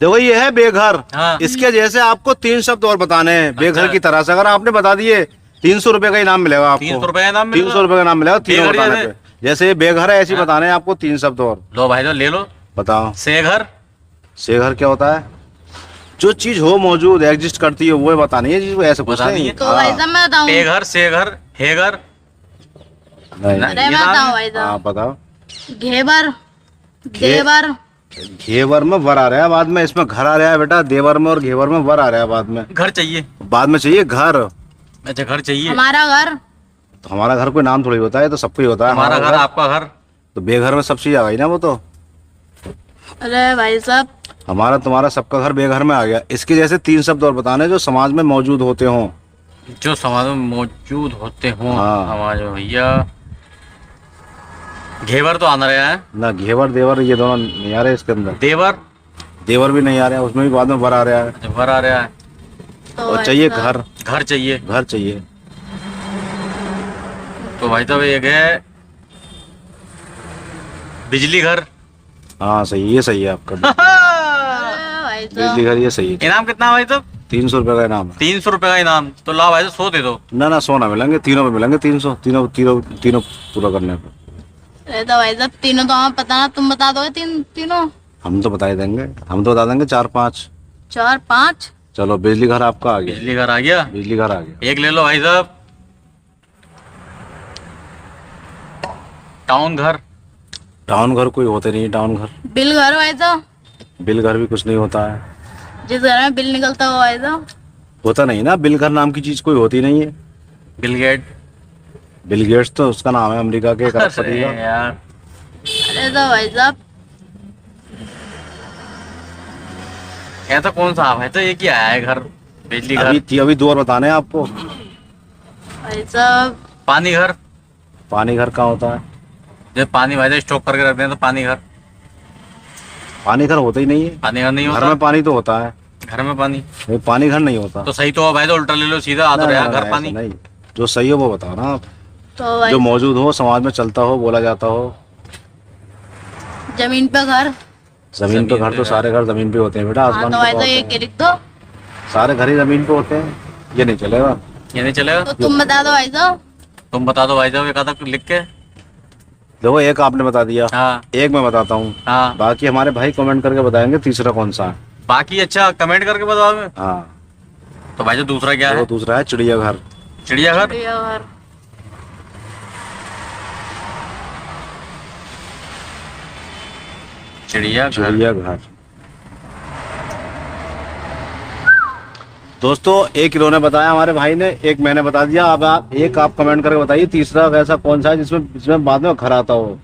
देखो ये है बेघर। हाँ। इसके जैसे आपको 3 शब्द और बताने हैं बेघर अच्छा। की तरह से। अगर आपने बता दिए 300 रुपए का इनाम मिलेगा आपको। 300 रुपए का इनाम मिलेगा? 300 रुपए का इनाम मिलेगा तीनों बेघर बताने जैसे? पे। जैसे ये बेघर है ऐसे ही हाँ। बताने हैं आपको 3 शब्द और। लो भाई, तो ले लो। बताओ। सेघर। शेघर क्या होता है? जो चीज हो मौजूद एग्जिस्ट करती है वो बतानी है, जिसको ऐसे पूछते बतानी हैं। है। तो भाई साहब मैं बताऊँ? बेघर, सेघर, हेगर। नहीं। ना- अरे ये मैं नाम बताऊँ है? भाई हाँ साहब? बताओ। घेवर, देवर। घेवर में वर आ रहा है बाद में, इसमें घर आ रहा है बेटा। देवर में और घेवर में वर आ रहा है बाद में। घर चाहिए? बाद में चाहिए घर। अच्छा, घर चाहिए। हमारा घर। तो हमारा घर कोई नाम थोड़ी होता है, तो सबको ही होता है हमारा घर, आपका घर। तो बेघर में सब चीज आ गई ना वो तो। अरे भाई साहब, हमारा तुम्हारा सबका घर बेघर में आ गया। इसके जैसे 3 शब्द और बताने जो समाज में मौजूद होते हों। जो समाज में मौजूद होते हों। हाँ। समाज में भैया घेवर तो आना रहा है। ना घेवर देवर ये दोनों नहीं आ रहे इसके अंदर। देवर। देवर भी नहीं आ रहे हैं, उसमें भी बाद में वर आ रहा है। अच्छा, घर आ रहा है। तो और भाई चाहिए साहब, घर। घर चाहिए। घर चाहिए। तो भाई साहब एक है बिजली घर। हाँ सही, ये सही है आपका। अरे भाई बिजली साहब, घर ये सही है। इनाम कितना है भाई साहब? 300 रुपए का इनाम है। 300 रुपए का इनाम। तो ला भाई साहब 100 दे दो। ना सोना मिलेंगे, तीनों में मिलेंगे 300। तीनों तीनों तीनों पूरा करने पे। अरे तो भाई साहब तीनों तो हमें पता ना, तुम बता दोगे तीनों? हम तो बता ही देंगे, हम तो बता देंगे 4-5। 4-5। चलो बिजली घर आपका आ गया। बिजली घर आ गया। बिजली घर आ गया। एक ले लो भाई साहब। टाउन घर। टाउन घर कोई होते नहीं है, टाउन घर। बिल घर भाई साहब? बिल घर भी कुछ नहीं होता है। जिस घर में बिल निकलता हो भाई साहब? होता नहीं ना, बिल घर नाम की चीज कोई होती नहीं है। Bill gate. बिल गेट्स तो उसका नाम है, अमेरिका के एक अरबपति अरे का। यार, अरे तो भाई साहब, ऐसा कौन सा है तो ये क्या है घर? बिजली घर। अभी 2 और बताने हैं आपको। भाई साहब पानी घर। पानी घर कहाँ होता है? जब पानी भाई साहब स्टॉक करके रखते हैं तो पानी घर। पानी घर होता ही नहीं है। पानी घर नहीं घर होता। में पानी तो होता है, घर में पानी। ये पानी घर नहीं होता। तो सही तो भाई तो उल्टा ले लो सीधा। आ तो ना, रहा ना, घर ना, पानी। ऐसा नहीं, जो सही हो वो बताओ ना आप। तो भाई जो मौजूद हो, समाज में चलता हो, बोला जाता हो। जमीन पे घर। जमीन पे जमीन घर पे तो घर। सारे घर जमीन पे होते हैं बेटा, हाँ आसमान तो पे भाई तो साहब होते एक हैं। लिख दो। सारे घर ही जमीन पे होते हैं, ये नहीं चलेगा। ये नहीं चलेगा। तो तुम बता दो भाई साहब। तुम बता दो भाई साहब एक आधा लिख के। देखो एक आपने बता दिया, हाँ एक मैं बताता हूँ, हाँ। बाकी हमारे भाई कमेंट करके बताएंगे तीसरा कौन सा है। बाकी अच्छा कमेंट करके बताओगे। हाँ तो भाई साहब दूसरा क्या वो है? दूसरा है चिड़ियाघर। चिड़ियाघर। चिड़ियाघर। चिड़ियाघर। चिड़ियाघर। दोस्तों एक इन्होंने बताया हमारे भाई ने, एक मैंने बता दिया। अब आप कमेंट करके बताइए तीसरा ऐसा कौन सा है जिसमें बाद में घर आता हो।